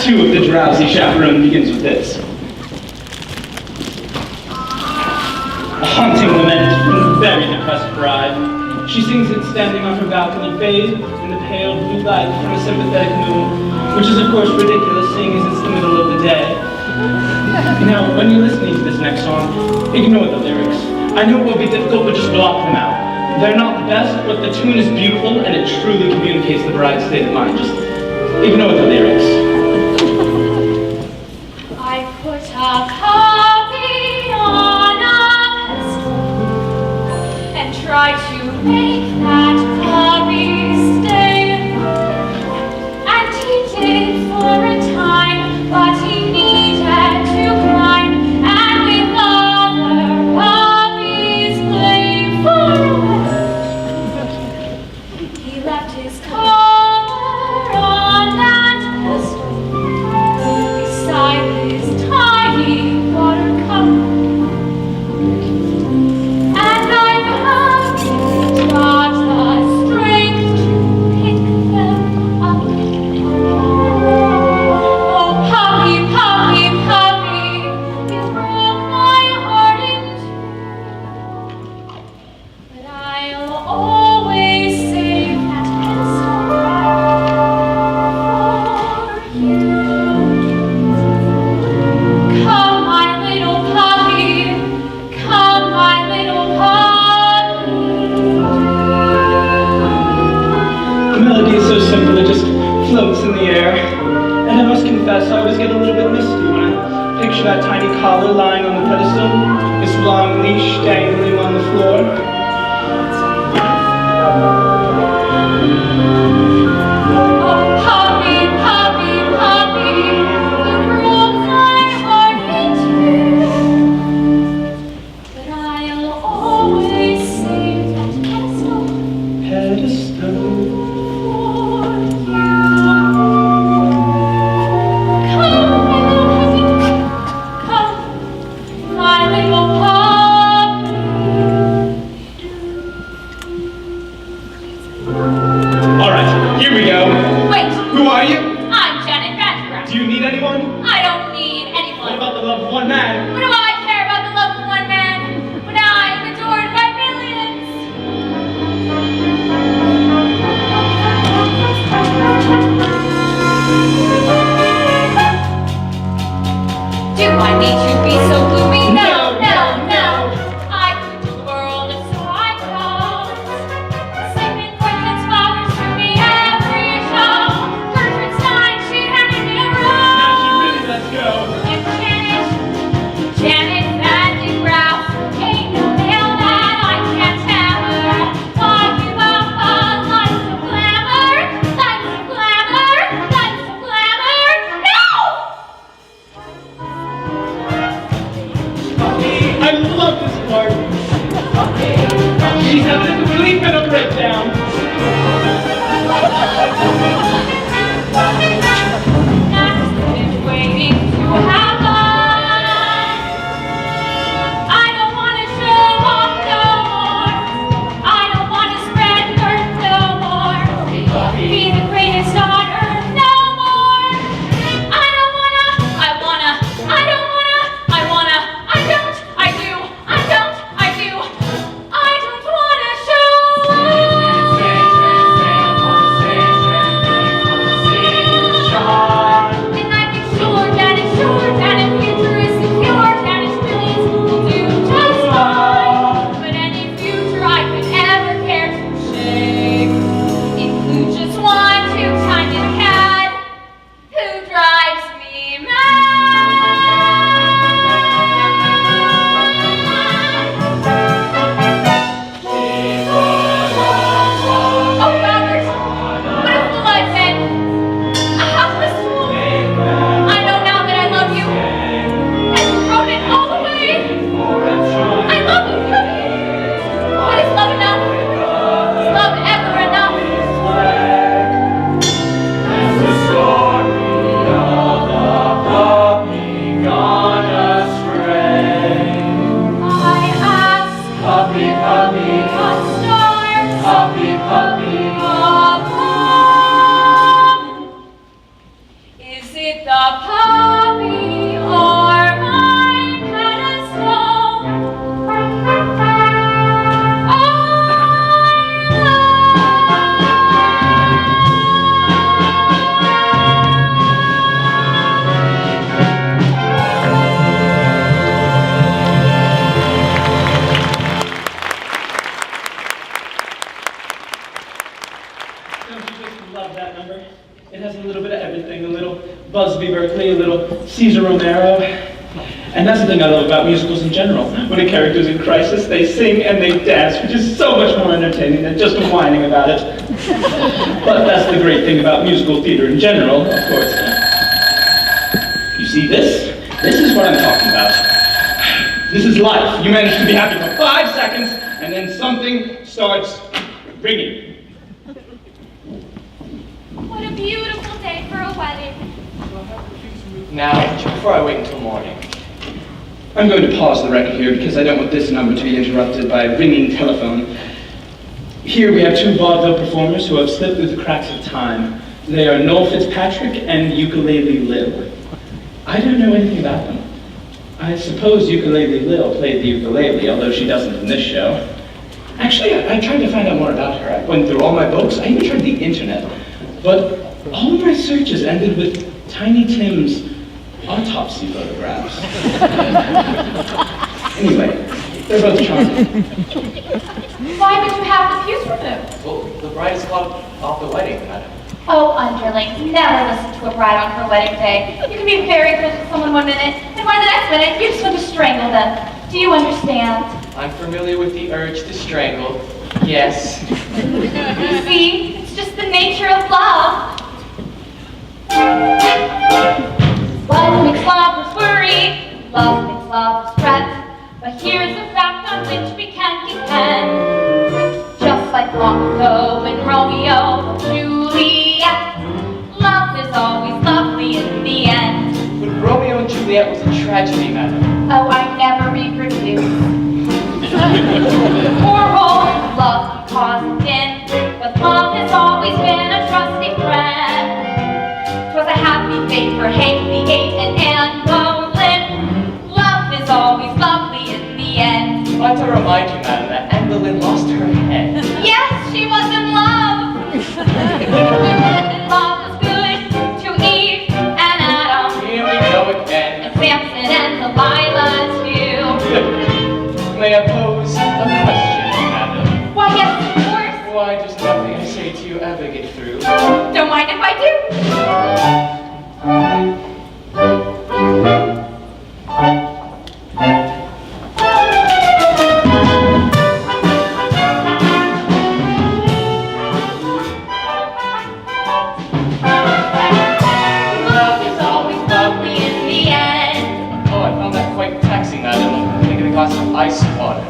Act 2 of the Drowsy Chaperone begins with this. A haunting lament from the very depressed bride. She sings it standing on her balcony, bathed in the pale blue light from a sympathetic moon, which is of course ridiculous, seeing as it's the middle of the day. Now, when you're listening to this next song, ignore the lyrics. I know it will be difficult, but just block them out. They're not the best, but the tune is beautiful and it truly communicates the bride's state of mind. Just ignore the lyrics. I put a copy on a pedestal and try to make that copy stay. And he did for a time, but he needed to climb, and with other copies play forever. He left his collar on that pedestal beside his tiny water cup, and I haven't got the strength to pick them up. Oh, puppy, puppy, puppy, you broke my heart in two, but I'll always save that pedestal for you. Come, my little puppy, come, my little puppy. The melody is so simple, it just floats in the air. And I must confess, I always get a little bit misty when I picture that tiny collar lying on the pedestal, this long leash dangling on the floor. Oh, puppy, puppy, puppy, you broke my heart in two, but I'll always save that pedestal Pedestal. for you. Come, my little puppy. All right, here we go. Wait, Who are you? I'm Janet Vandergraft. Do you need anyone? I don't need What anyone. about the love of one man? What do I care about the love of one man when I'm adored by millions? Do I need to be so gloomy? No, no, no. I could do the world if so I chose. Singing Quentin's flowers to me every show. Gertrude Stein, she handed me a Now rose. she really lets go. And Janet Vandergraft, ain't no nail that I can't hammer. Why give up on life of glamour? Life of glamour, life of glamour. No! I love this part. She's having a complete mental breakdown. That's been waiting to happen. I don't want to show off no more. I don't want to spread dirt no more. Be the greatest on earth no more. I don't wanna, I wanna, I don't wanna, I wanna, I don't, I do, I don't, I do. I don't wanna show Caesar Romero. And that's the thing I love about musicals in general. When a character's in crisis, they sing and they dance, which is so much more entertaining than just whining about it. But that's the great thing about musical theater in general, of course. You see this? This is what I'm talking about. This is life. You manage to be happy for 5 seconds, and then something starts ringing. What a beautiful day for a wedding. Now, before I wait until morning. I'm going to pause the record here because I don't want this number to be interrupted by a ringing telephone. Here we have 2 vaudeville performers who have slipped through the cracks of time. They are Noel Fitzpatrick and Ukulele Lil. I don't know anything about them. I suppose Ukulele Lil played the ukulele, although she doesn't in this show. Actually, I tried to find out more about her. I went through all my books. I even tried the internet. But all of my searches ended with Tiny Tim's autopsy photographs. Anyway, they're both charming. Why would you have the pews removed? Well, the bride is called off the wedding, madam. Oh, underlings, never listen to a bride on her wedding day. You can be very close with someone one minute, and by the next minute, you just want to strangle them. Do you understand? I'm familiar with the urge to strangle. Yes. You see, it's just the nature of love. Love makes lovers worry, love makes lovers fret. But here's a fact on which we can depend. Just like long ago when Romeo and Juliet, love is always lovely in the end. But Romeo and Juliet was a tragedy, madam. Oh, I never read reviews. Poor old love caused din, but love has always been a trusty friend. 'Twas a happy fate for Hank VIII and Anne Boleyn. Love is always lovely in the end. I'd like to remind you, madam, that Anne Boleyn lost her head. Yes, she was in love. Love was good to Eve and Adam, Here we go again. and Samson and Delilah too. May I pose a question, madam? Why, yes, of course. Why does nothing I say to you ever get through? Don't mind if I do. Love is always lovely in the end. Oh, I found that quite taxing, madam. I'm thinking a glass of ice water.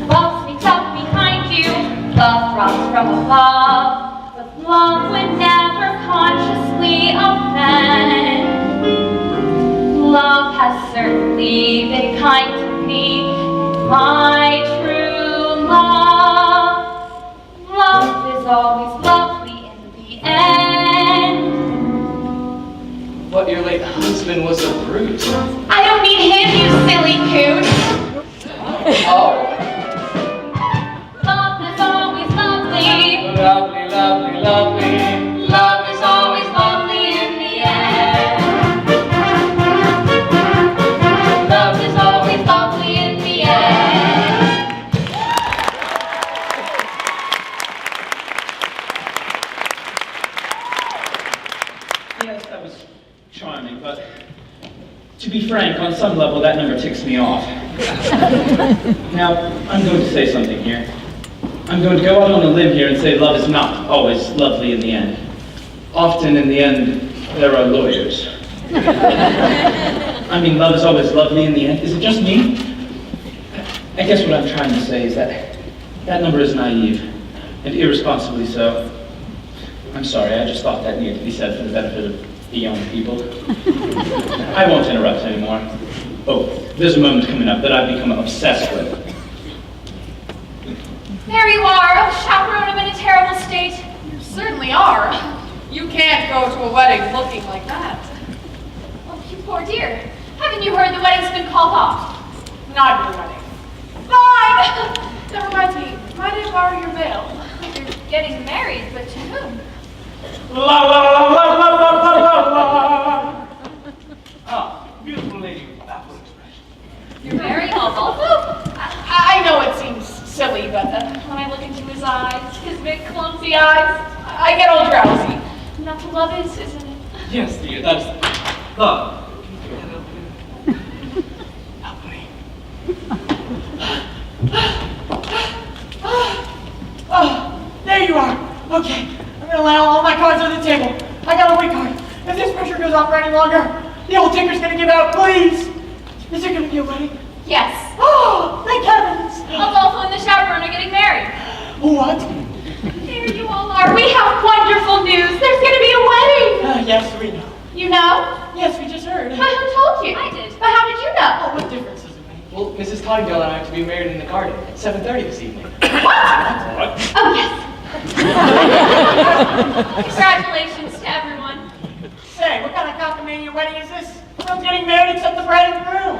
Love sneaks up behind you, love drops from above, but love would never consciously offend. Love has certainly been kind to me, my true love. Love is always lovely in the end. But your late husband was a brute. I don't mean him, you silly coot. Oh. Love is always lovely. Lovely, lovely, lovely. Love is always lovely in the end. Love is always lovely in the end. Yes, that was charming, but to be frank, on some level, that number ticks me off. Now, I'm going to say something here. I'm going to go out on a limb here and say love is not always lovely in the end. Often in the end, there are lawyers. I mean, love is always lovely in the end. Is it just me? I guess what I'm trying to say is that that number is naive, and irresponsibly so. I'm sorry, I just thought that needed to be said for the benefit of the young people. I won't interrupt anymore. Oh, there's a moment coming up that I've become obsessed with. There you are, Chaperone. I'm in a terrible state. You certainly are. You can't go to a wedding looking like that. Oh, you poor dear. Haven't you heard the wedding's been called off? Not your wedding. Fine! That reminds me, might I borrow your veil? You're getting married, but to whom? La la la la la la la la la. Ah, beautiful lady with baffled expression. You're marrying also? I know it seems silly, but when I look into his eyes, his big clumsy eyes, I get all drowsy. Not to love is, isn't it? Yes, dear, that is love. Help me. Oh, there you are. Okay, I'm gonna lay all my cards on the table. I got a weak card. If this pressure goes on for any longer, the old tinker's gonna give out, please. Is there gonna be a wedding? Yes. Oh, thank heavens. Adolfo and the chaperone are getting married. What? There you all are. We have wonderful news. There's going to be a wedding. Yes, we know. You know? Yes, we just heard. But who told you? I did. But how did you know? Oh, what difference does it make? Well, Mrs. Cottondale and I have to be married in the garden at 7:30 this evening. What? Oh, yes. Congratulations to everyone. Say, what kind of cockamania wedding is this? Everyone's getting married except the bride and groom.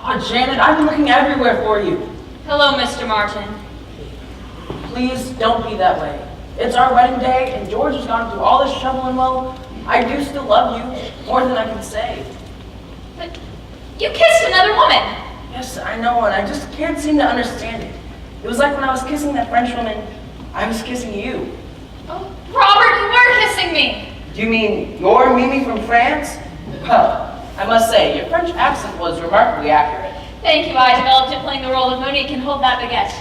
Oh, Janet, I've been looking everywhere for you. Hello, Mr. Martin. Please don't be that way. It's our wedding day, and George has gone through all this trouble, and well, I do still love you more than I can say. But you kissed another woman. Yes, I know, and I just can't seem to understand it. It was like when I was kissing that French woman, I was kissing you. Oh, Robert, you were kissing me. Do you mean you're Mimi from France? Well, I must say, your French accent was remarkably accurate. Thank you. I developed it playing the role of Monique and hold that baguette.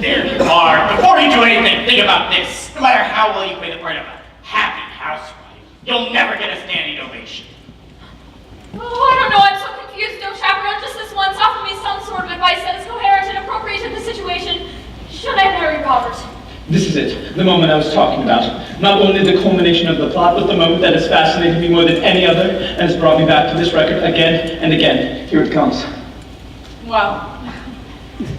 There you are. Before you do anything, think about this. No matter how well you play the part of a happy housewife, you'll never get a standing ovation. Oh, I don't know. I'm so confused. Don't chaperone. Just this once. Offer me some sort of advice that is coherent and appropriate to the situation. Should I marry Robert? This is it, the moment I was talking about. Not only the culmination of the plot, but the moment that has fascinated me more than any other and has brought me back to this record again and again. Here it comes. Well,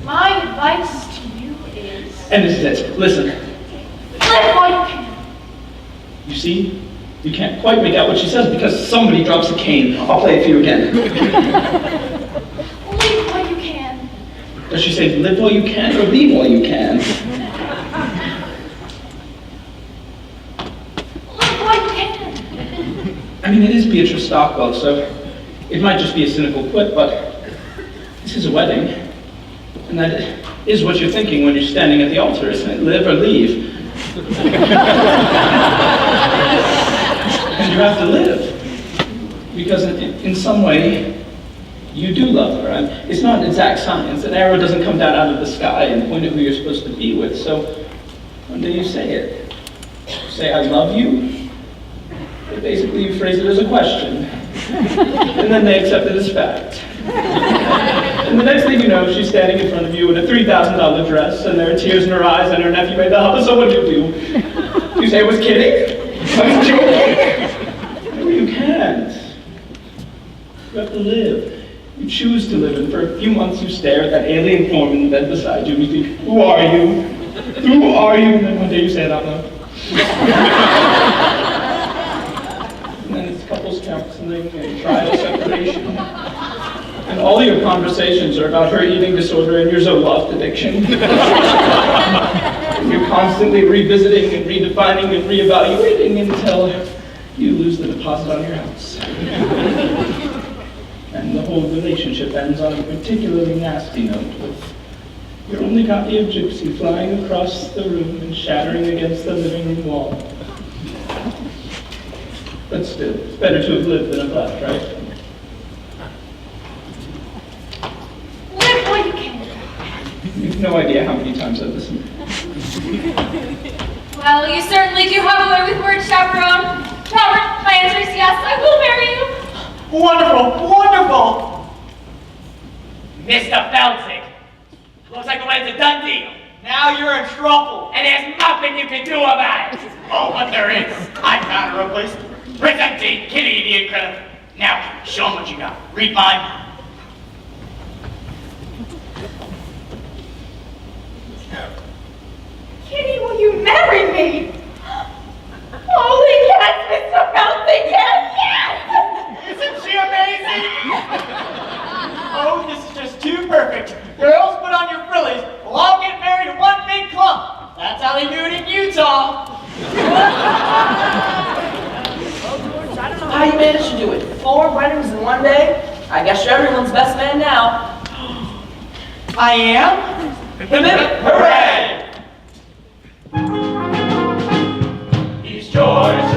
my advice to you is... And this is it. Listen. Live while you can. You see? You can't quite make out what she says because somebody drops a cane. I'll play it for you again. Live while you can. Does she say live while you can or leave while you can? Live while you can. I mean, it is Beatrice Stockwell, so it might just be a cynical quip, but this is a wedding. And that is what you're thinking when you're standing at the altar, isn't it? Live or leave. And you have to live. Because in some way, you do love her. And it's not exact science. An arrow doesn't come down out of the sky and point at who you're supposed to be with. So one day you say it. You say, I love you. But basically you phrase it as a question. And then they accept it as fact. And the next thing you know, she's standing in front of you in a $3,000 dress, and there are tears in her eyes, and her nephew made the hop. So what do? You say I was kidding? I was joking? No, you can't. You have to live. You choose to live, and for a few months you stare at that alien form in the bed beside you, and you think, who are you? Who are you? And then one day you say it out loud. And then it's couples counseling and trial separation. And all your conversations are about her eating disorder and your Zoloft addiction. You're constantly revisiting and redefining and reevaluating until you lose the deposit on your house. And the whole relationship ends on a particularly nasty note with your only copy of Gypsy flying across the room and shattering against the living room wall. But still, it's better to have lived than have left, right? Live while you can. You've no idea how many times I've listened. Well, you certainly do have a way with words, chaperone. Robert, my answer is yes. I will marry you. Wonderful, wonderful. Mr. Felsick, looks like the wedding's a done deal. Now you're in trouble. And there's nothing you can do about it. Oh, but there is. I found a replacement. Presenting Kitty the Incredible. Now, show them what you got. Read mine. Kitty, will you marry me? Holy cats, Mr. Felsick, yes, yes! Isn't she amazing? Oh, this is just too perfect. Girls, put on your frillies. We'll all get married in one big clump. That's how they do it in Utah. How you managed to do it? 4 weddings in one day? I guess you're everyone's best man now. I am? Hooray! He's George,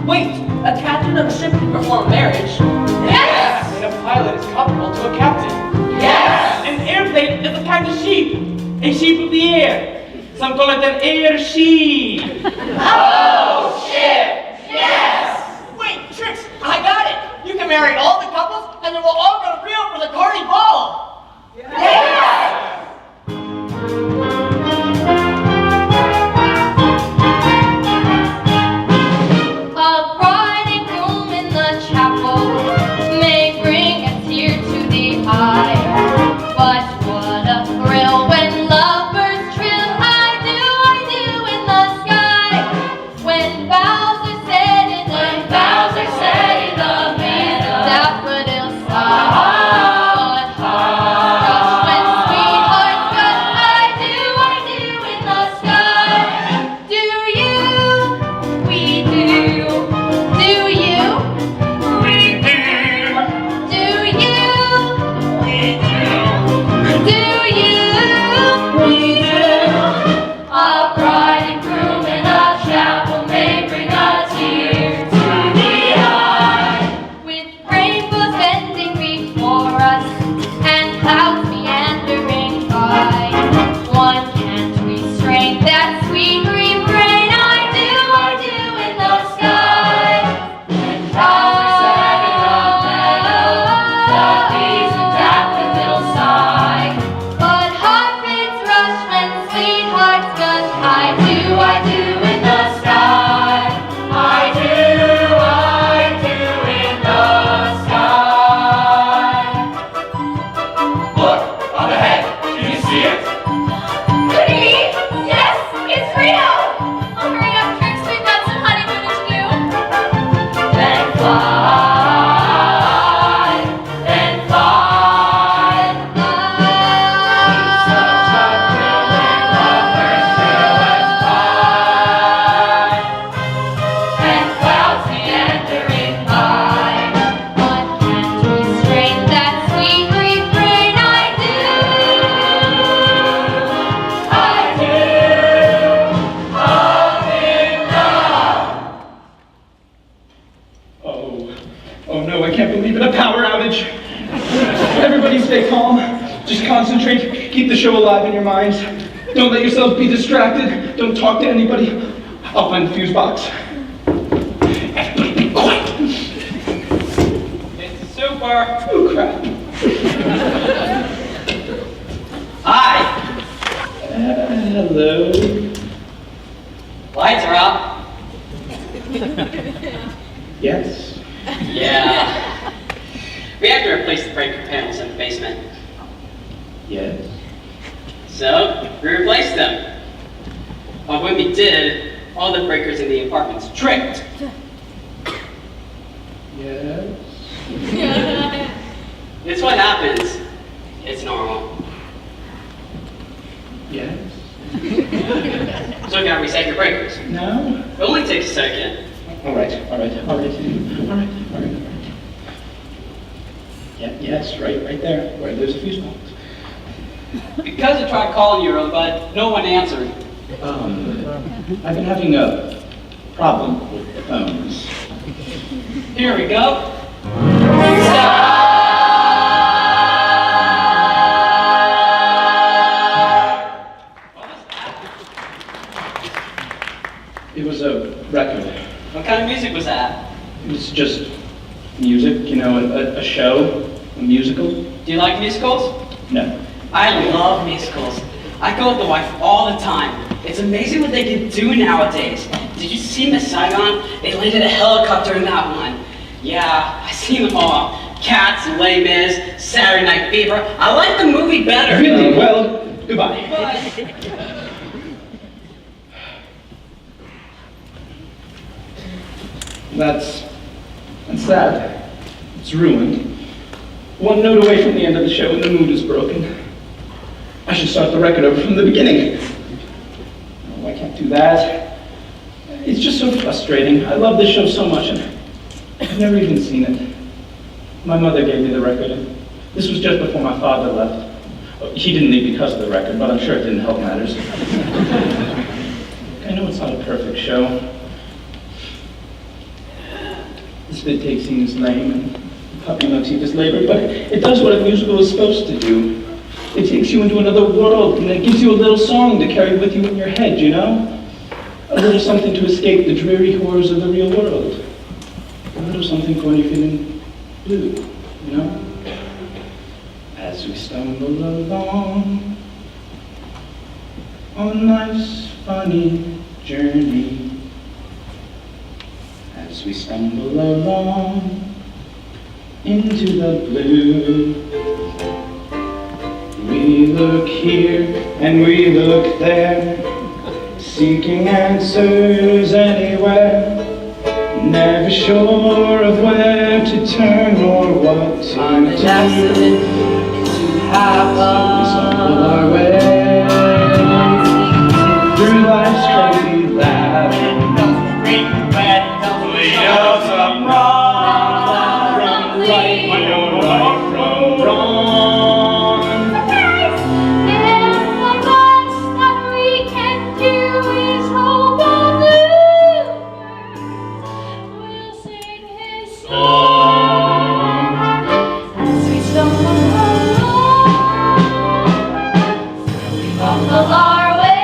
Wait, a captain of a ship can perform marriage? Yes! And a pilot is comparable to a captain. Yes! An airplane is a kind of sheep. A sheep of the air. Some call it an air sheep. Oh, shit! Yes! Wait, Trix, I got it. You can marry all the couples, and then we'll all go to Rio for the Cardi Ball. Yes! A bride and groom in the chapel may bring a tear to the eye, but what a thrill when lovebirds trill, I do in the sky. When vows are said in the daffodil sigh, but hearts rush when sweethearts gush, I do in the sky. Do you? We do. Do you? We do. Do you? We do. Do you? We do. A bride and groom in a chapel may bring a tear to the eye. With rainbows bending before us and clouds meandering by, one can't restrain that sweet refrain. I do in the sky. When vows are said in the meadow, the bees and daffodils sigh, but heartbeats rush when sweethearts gush. I do in the sky. I do in the sky. Look, up ahead. Can you see it? Goody! Yes, it's Rio! Oh, hurry up, Trix, we've got some honeymooning to do. Then fly, then fly, such a thrilling lovers thrill and clouds meandering by. One can't restrain that sweet refrain. I do Oh no, I can't believe it. A power outage. Everybody stay calm. Just concentrate. Keep the show alive in your minds. Don't let yourselves be distracted. Don't talk to anybody. I'll find the fuse box. Everybody be quiet. It's super. Oh crap. Hi, Hello. lights are out. Yes. Yeah. We have to replace the breaker panels in the basement. Yes. So, we replaced them. But when we did, all the breakers in the apartments tripped. Yes. It's what happens. It's normal. Yes. So we gotta reset your breakers. No. It only takes a second. All right. Yeah, yes, right there. Where there's a fuse box. Because I tried calling you earlier, but no one answered. I've been having a problem with the phones. Here we go. It was a record. What kind of music was that? It was just music, you know, a show, a musical. Do you like musicals? No. I love musicals. I go with the wife all the time. It's amazing what they can do nowadays. Did you see Miss Saigon? They landed a helicopter in that one. Yeah, I've seen them all. Cats, Les Mis, Saturday Night Fever. I like the movie better. Really? Well, goodbye. That's sad. It's ruined. One note away from the end of the show and the mood is broken. I should start the record over from the beginning. Oh, I can't do that. It's just so frustrating. I love this show so much and I've never even seen it. My mother gave me the record and this was just before my father left. He didn't leave because of the record, but I'm sure it didn't help matters. I know it's not a perfect show. spit take scene is lame, and the puppy motif is labored, but it does what a musical is supposed to do. It takes you into another world, and it gives you a little song to carry with you in your head, you know? A little something to escape the dreary horrors of the real world. A little something for when you're feeling blue, you know? As we stumble along on life's funny journey, as we stumble along into the blue, we look here and we look there, seeking answers anywhere, never sure of where to turn or what to On an accident to happen. We stumble our way through life's crazy labyrinth. Lead us up wrong. From right, When you're right from wrong. And the best that we can do is hope a bluebird will sing his song as we stumble our way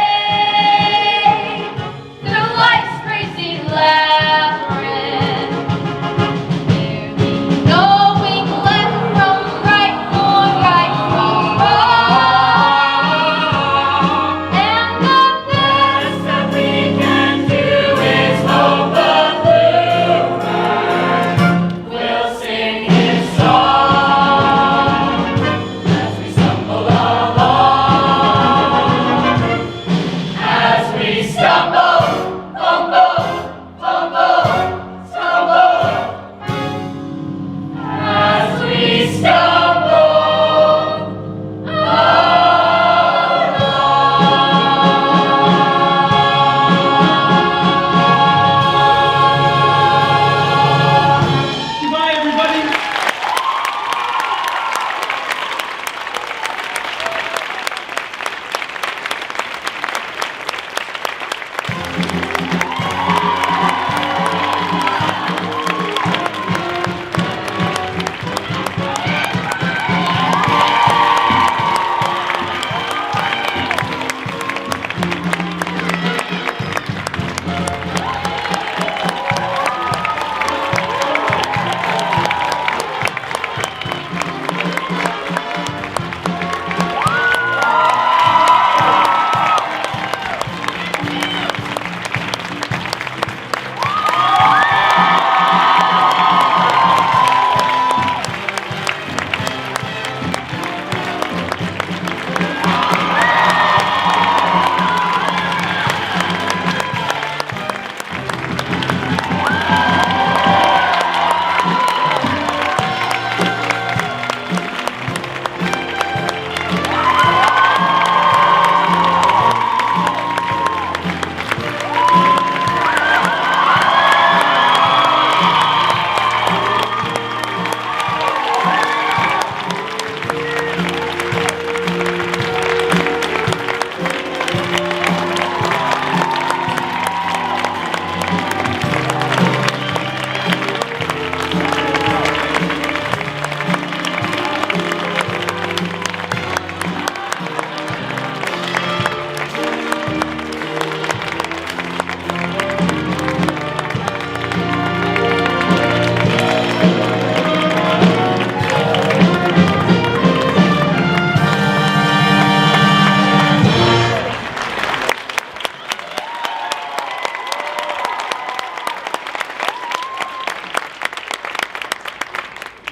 through life's crazy labyrinth. There be no knowing left from right or right from wrong. And the best that we can do is hope a bluebird will sing his song as we stumble along. As we stumble, fumble, fumble, stumble. As we stumble Goodbye, everybody.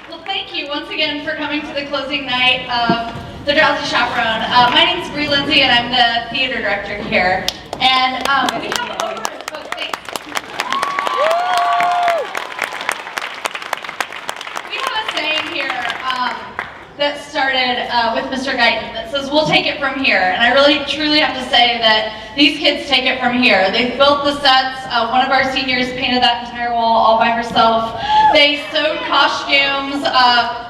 Well, thank you once again for coming to the closing night of the Drowsy Chaperone. My name's Bree Lindsay, and I'm the theater director here. And we have over. Oh, thanks. We have a saying here that started with Mr. Guyton that says, "We'll take it from here." And I really, truly have to say that these kids take it from here. They've built the sets. One of our seniors painted that entire wall all by herself. They sewed costumes.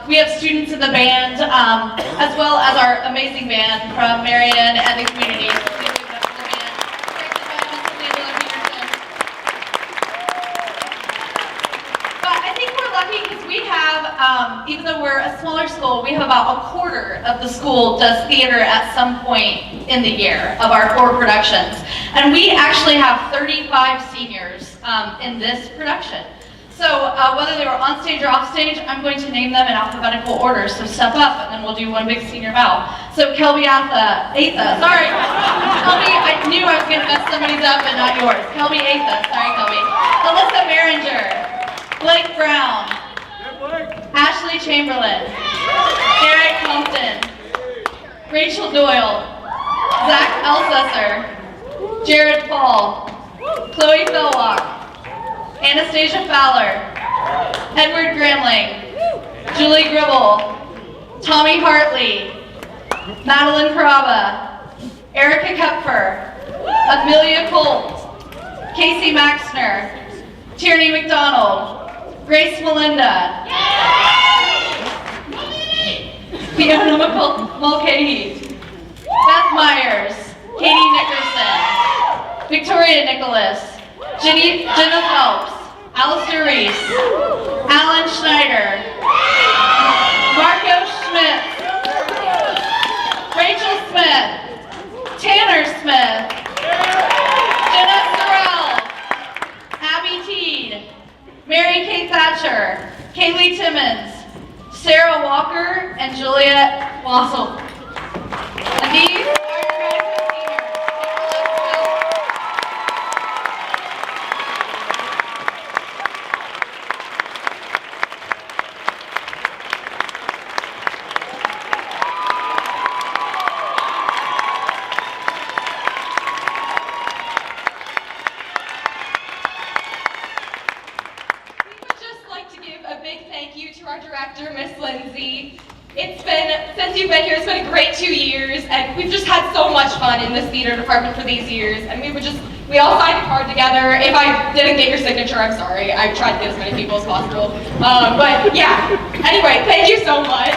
We have students in the band, as well as our amazing band from Marion and the community. Please give it up for the band, directed by Miss Angela Peterson. But I think we have, even though we're a smaller school, we have about a quarter of the school does theater at some point in the year of our 4 productions. And we actually have 35 seniors in this production. So whether they were on stage or off stage, I'm going to name them in alphabetical order. So step up, and then we'll do one big senior bow. So Kelby Atha, sorry. Kelby, I knew I was going to mess somebody's up and not yours. Kelby Atha, sorry Kelby. Alyssa Behringer, Blake Brown, Ashley Chamberlain, Eric Compton, Rachel Doyle, Zach Elsesser, Jared Paul, Chloe Philwalk, Anastasia Fowler, Edward Gramling, Julie Gribble, Tommy Hartley, Madeline Caraba, Erica Kupfer, Amelia Colt, Casey Maxner, Tierney McDonald, Grace Melinda, Fiona Mulcahy, Beth Myers, Katie Nickerson, Victoria Nicholas, Jenna Phelps, Alistair Reese, Alan Schneider, Marco Schmidt, Rachel Smith, Tanner Smith, Jenna Sorrell, Abby Teed, Mary Kay Thatcher, Kaylee Timmons, Sarah Walker, and Juliet Wassel. And these are your graduate seniors. Our director, Miss Lindsay. Since you've been here, it's been a great 2 years, and we've just had so much fun in this theater department for these years, and we all signed a card together. If I didn't get your signature, I'm sorry. I tried to get as many people as possible. But yeah, anyway, thank you so much.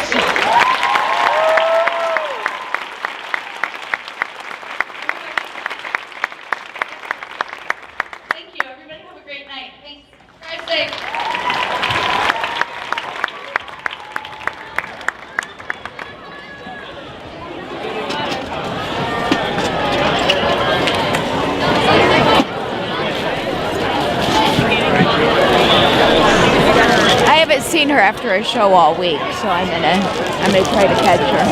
Thank you. Everybody have a great night. Thanks. Drive safe. I haven't seen her after a show all week, so I'm gonna try to catch her.